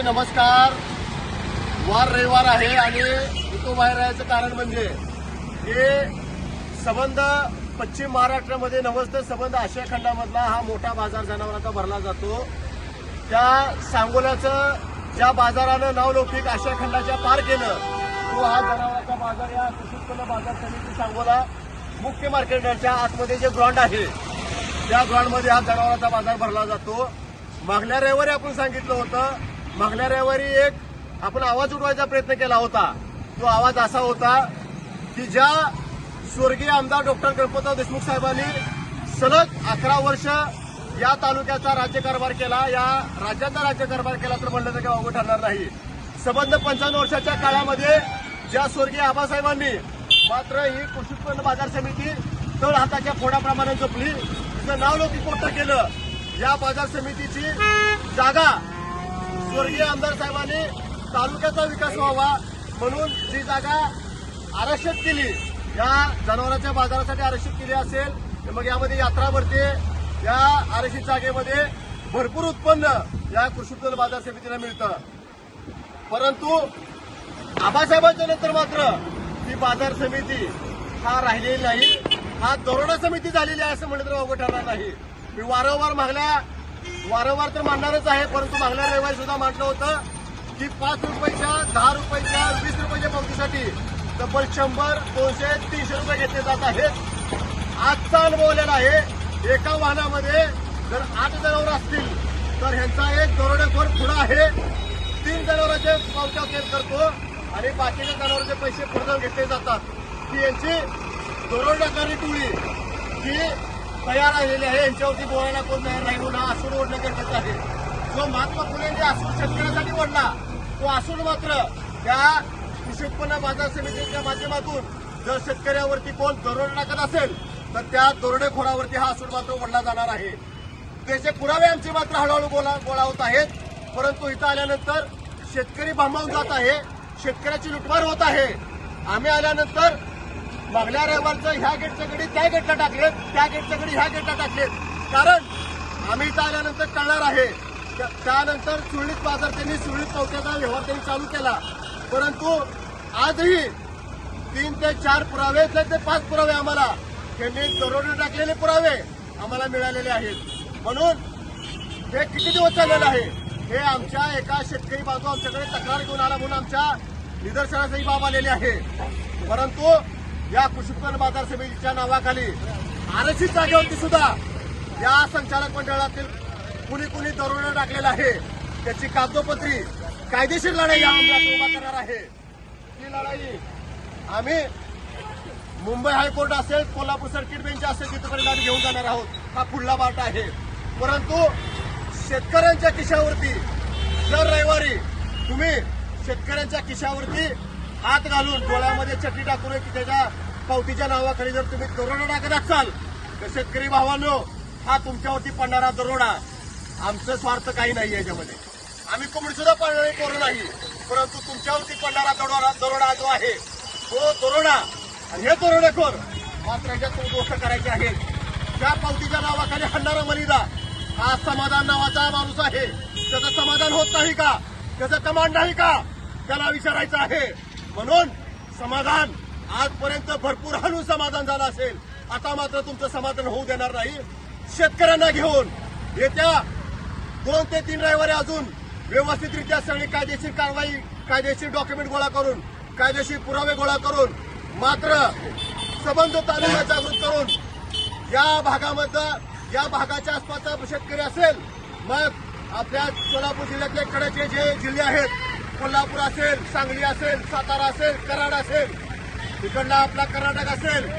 नमस्कार. वार रविवार आहे आणि इथं बाहेर राहायचं कारण म्हणजे हे संबंध पश्चिम महाराष्ट्रामध्ये नवस्ते संबंध आशिया खंडामधला हा मोठा बाजार जनावरांचा भरला जातो. त्या सांगोल्याचं ज्या बाजारानं नावलौकिक आशिया खंडाच्या पार केलं तो हा जनावरांचा बाजार या कृषी उत्पन्न बाजार समिती सांगोला मुख्य मार्केटच्या आतमध्ये जे ग्राउंड आहे त्या ग्राउंडमध्ये हा जनावरांचा बाजार भरला जातो. मागल्या रविवारी आपण सांगितलं होतं, मागल्या रविवारी एक आपण आवाज उठवायचा प्रयत्न केला होता. तो आवाज असा होता की ज्या स्वर्गीय आमदार डॉक्टर गणपतराव देशमुख साहेबांनी सलग 11 वर्ष या तालुक्याचा राज्यकारभार केला, या राज्याचा राज्यकारभार केला तर म्हणलं तर काही अवघड ठरणार नाही. संबंध 55 वर्षाच्या काळामध्ये ज्या स्वर्गीय आबासाहेबांनी मात्र ही कृषी उत्पन्न बाजार समिती तळ हाताच्या फोडाप्रमाणे जपली, तिचं नावलौकिक मोठं केलं. या बाजार समितीची जागा स्वर्गीय आमदार साहेबांनी तालुक्याचा विकास व्हावा म्हणून जी जागा आरक्षित केली, या जनावरांच्या बाजारासाठी आरक्षित केली असेल तर मग यामध्ये यात्रा भरते. या आरक्षित जागेमध्ये भरपूर उत्पन्न या कृषी उत्पन्न बाजार समितीला मिळतं. परंतु आबासाहेबांच्या नंतर मात्र ही बाजार समिती हा राहिलेली नाही, हा दरोडा समिती झालेली आहे असं म्हणलं तर अवघड ठरणार नाही. मी वारंवार तर मांडणारच आहे, परंतु मागल्या रविवारी सुद्धा म्हटलं होतं की 5 रुपयाच्या 10 रुपयाच्या 20 रुपयाच्या पावतीसाठी तब्बल 100, 200, 300 रुपये घेतले जात आहेत. आजचा अनुभव आलेला आहे. एका वाहनामध्ये जर 8 जनावर असतील तर ह्यांचा एक दरोडेखोर पुढा आहे, 3 जनावरांचे पावत्या केस करतो आणि बाकीच्या जनावरांचे पैसे पुढे घेतले जातात. ही यांची दरोडेखोरी टोळी ही तयार राहिलेली आहे. यांच्यावरती बोलायला कोण तयार नाही म्हणून हा आसूड ओढणं गरजेचं आहे. जो महात्मा फुलेंनी आसूड शेतकऱ्यासाठी ओढला तो आसूड मात्र त्या कृषी उत्पन्न बाजार समितीच्या माध्यमातून जर शेतकऱ्यावरती कोण दरोडे टाकत असेल तर त्या दरोडेखोरावरती हा आसूड मात्र ओढला जाणार आहे. त्याचे पुरावे आमचे मात्र हळूहळू गोळा होत आहेत. परंतु इथं आल्यानंतर शेतकरी भांबावून जात आहे, शेतकऱ्याची लुटमार होत आहे. आम्ही आल्यानंतर मागल्या रविवारचं ह्या गेटच्या गडी त्या गेटला टाकलेत, त्या गेटच्या गडी ह्या गेटला टाकलेत. कारण आम्ही इथं आल्यानंतर कळणार आहे. त्यानंतर सुरळीत बाजार त्यांनी सुरळीत पावत्याचा व्यवहार त्यांनी चालू केला. परंतु आजही 3 ते 4 पुरावे ते 5 पुरावे आम्हाला त्यांनी दरोडे टाकलेले पुरावे आम्हाला मिळालेले आहेत. म्हणून हे किती दिवस चाललेलं आहे हे आमच्या एका शेतकरी बांधव आमच्याकडे तक्रार घेऊन आला म्हणून आमच्या निदर्शनासही बाब आलेले आहे. परंतु या कृषी उत्पन्न बाजार समितीच्या नावाखाली आरक्षित जागेवरती सुद्धा या संचालक मंडळातील कुणी दरोडे टाकलेला आहे. त्याची कागदोपत्री कायदेशीर लढाई आम्ही उभा करणार आहे. ही लढाई आम्ही मुंबई हायकोर्ट असेल, कोल्हापूर सर्किट बेंच असेल तिथपर्यंत आम्ही घेऊन जाणार आहोत. हा पुढला बाट आहे. परंतु शेतकऱ्यांच्या खिशावरती दर रविवारी तुम्ही शेतकऱ्यांच्या खिशावरती हात घालून डोळ्यामध्ये चटणी टाकून की त्याच्या पावतीच्या नावाखाली जर तुम्ही दरोडा टाकत असाल तर शेतकरी भावांनो, हा तुमच्यावरती पडणारा दरोडा आमचं स्वार्थ काही नाही याच्यामध्ये. आम्ही कोंबडी सुद्धा पाळणारी पोरं नाही, परंतु तुमच्यावरती पडणारा दरोडा जो आहे तो दरोडा आणि हे दरोडेखोर मात्र ह्याच्यात गोष्ट करायची आहे. त्या पावतीच्या नावाखाली हणणारा मलिदा हा समाधान नावाचा माणूस आहे. त्याचं समाधान होत नाही का? त्याचं कमांड नाही का? त्याला विचारायचं आहे. म्हणून समाधान आजपर्यंत भरपूर हलून समाधान झालं असेल, आता मात्र तुमचं समाधान होऊ देणार नाही. शेतकऱ्यांना घेऊन येत्या 2 ते 3 रविवारी अजून व्यवस्थितरित्या सगळी कायदेशीर कारवाई, कायदेशीर डॉक्युमेंट गोळा करून, कायदेशीर पुरावे गोळा करून मात्र संबंध तालुका जागृत करून या भागाच्या आसपासचा शेतकरी असेल, मग आपल्या सोलापूर जिल्ह्यातले कडेचे जे जिल्हे आहेत, कोल्हापूर असेल, सांगली असेल, सातारा असेल, कराड असेल, तिकडला आपला कर्नाटक असेल,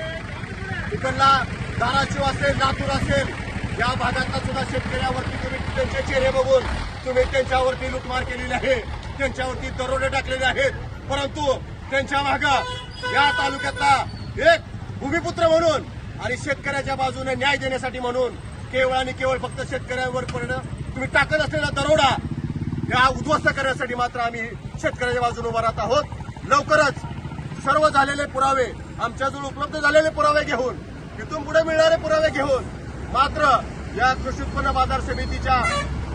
तिकडला धाराशिव असेल, लातूर असेल, या भागातला सुद्धा शेतकऱ्यावरती तुम्ही त्यांचे चेहरे बघून तुम्ही त्यांच्यावरती लुटमार केलेली आहे, त्यांच्यावरती दरोडे टाकलेले आहेत. परंतु त्यांच्या मागं या तालुक्यातला एक भूमिपुत्र म्हणून आणि शेतकऱ्याच्या बाजूने न्याय देण्यासाठी म्हणून केवळ आणि केवळ फक्त शेतकऱ्यांवर तुम्ही टाकत असलेला दरोडा या उद्ध्वस्त करण्यासाठी मात्र आम्ही शेतकऱ्याच्या बाजूने उभा राहत आहोत. लवकरच सर्व झालेले पुरावे, आमच्याजवळ उपलब्ध झालेले पुरावे घेऊन, इथून पुढे मिळणारे पुरावे घेऊन मात्र या कृषी उत्पन्न बाजार समितीच्या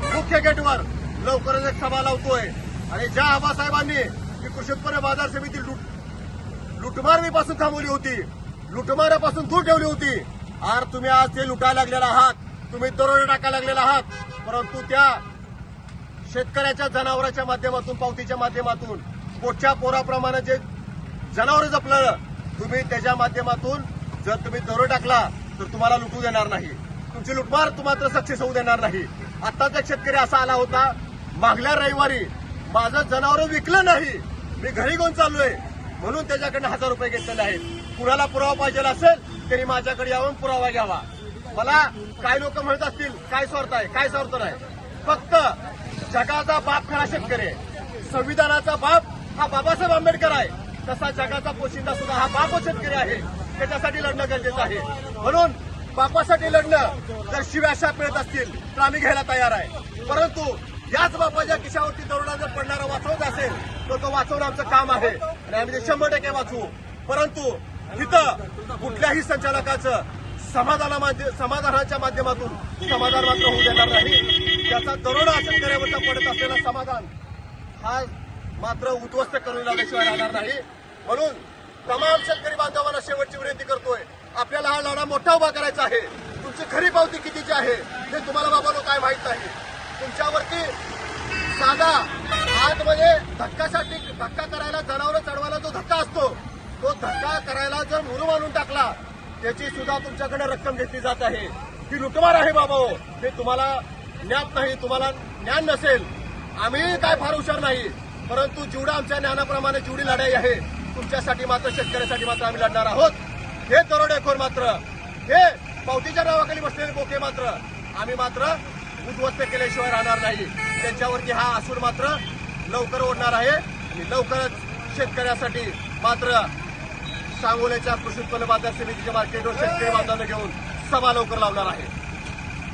मुख्य गेटवर लवकरच एक सभा लावतोय आणि ज्या आबासाहेबांनी की कृषी उत्पन्न बाजार समिती लुटमारीपासून थांबवली होती, लुटमाऱ्यापासून दूर ठेवली होती, तुम्ही आज ते लुटायला लागलेला आहात, तुम्ही दरोडे टाकायला लागलेला आहात. परंतु त्या शेतकऱ्याच्या जनावरांच्या माध्यमातून, पावतीच्या माध्यमातून, पोटच्या पोराप्रमाणे जे जनावर जपलं, तुम्ही त्याच्या माध्यमातून जर तुम्ही दरोडे टाकला तर तुम्हाला लुटू देणार नाही, तुमची लुटमार मात्र सक्सेस होऊ देणार नाही. आत्ताचा एक शेतकरी असा आला होता, मागल्या रविवारी माझं जनावर विकलं नाही, मी घरी घेऊन चाललोय म्हणून त्याच्याकडनं 1000 रुपये घेतलेले आहेत. कुणाला पुरावा पाहिजे असेल तरी माझ्याकडे यावून पुरावा घ्यावा. मला काय लोक म्हणत असतील काय स्वार्थ आहे, काय स्वार्थ नाही. फक्त जगाचा बाप खरा शेतकरी आहे, संविधानाचा बाप हा बाबासाहेब आंबेडकर आहे, तसा जगाचा पोशिंदा सुद्धा हा बाप शेतकरी आहे. त्याच्यासाठी लढणं गरजेचं आहे. म्हणून बापासाठी लढणं, जर शिव्याशा मिळत असतील तर आम्ही घ्यायला तयार आहे. परंतु याच बापाच्या खिशावरती दरोडा जर पडणारा वाचवत असेल तर तो वाचवणं आमचं काम आहे आणि आम्ही ते 100% वाचवू. परंतु तिथं कुठल्याही संचालकाचं समाधानाच्या माध्यमातून समाधान मात्र होऊ देणार नाही. त्याचा दरोडा शेतकऱ्यावरचा पडत असलेला समाधान हा मात्र उद्ध्वस्त करून लावल्याशिवाय राहणार नाही. म्हणून तमाम शेतकरी बांधवांना शेवटची विनंती करतोय, आपल्याला हा लढा मोठा उभा करायचा आहे. तुमची खरी पावती कितीची आहे हे तुम्हाला बाबांनो काय माहित नाही. तुमच्यावरती साधा आतमध्ये धक्का करायला, जनावर चढवायला जो धक्का असतो, तो धक्का करायला जर मुरुम आणून टाकला, त्याची सुद्धा तुमच्याकडे रक्कम घेतली जात आहे. ही लुटमार आहे बाबा हो, हे तुम्हाला ज्ञात नाही, तुम्हाला ज्ञान नसेल. आम्ही काय फार हुशार नाही, परंतु जेवढं आमच्या ज्ञानाप्रमाणे जेवढी लढाई आहे तुमच्यासाठी मात्र, शेतकऱ्यासाठी मात्र आम्ही लढणार आहोत. हे दरोडेखोर मात्र, हे पावतीच्या नावाखाली बसलेले बोके मात्र आम्ही मात्र उद्ध्वस्त केल्याशिवाय राहणार नाही. त्यांच्यावरती हा असूर मात्र लवकर ओढणार आहे आणि लवकरच शेतकऱ्यासाठी मात्र सांगोल्याच्या कृषी उत्पन्न बाजार समितीच्या मार्केटवर शेतकरी बांधवांना घेऊन सभा लवकर लावणार आहे.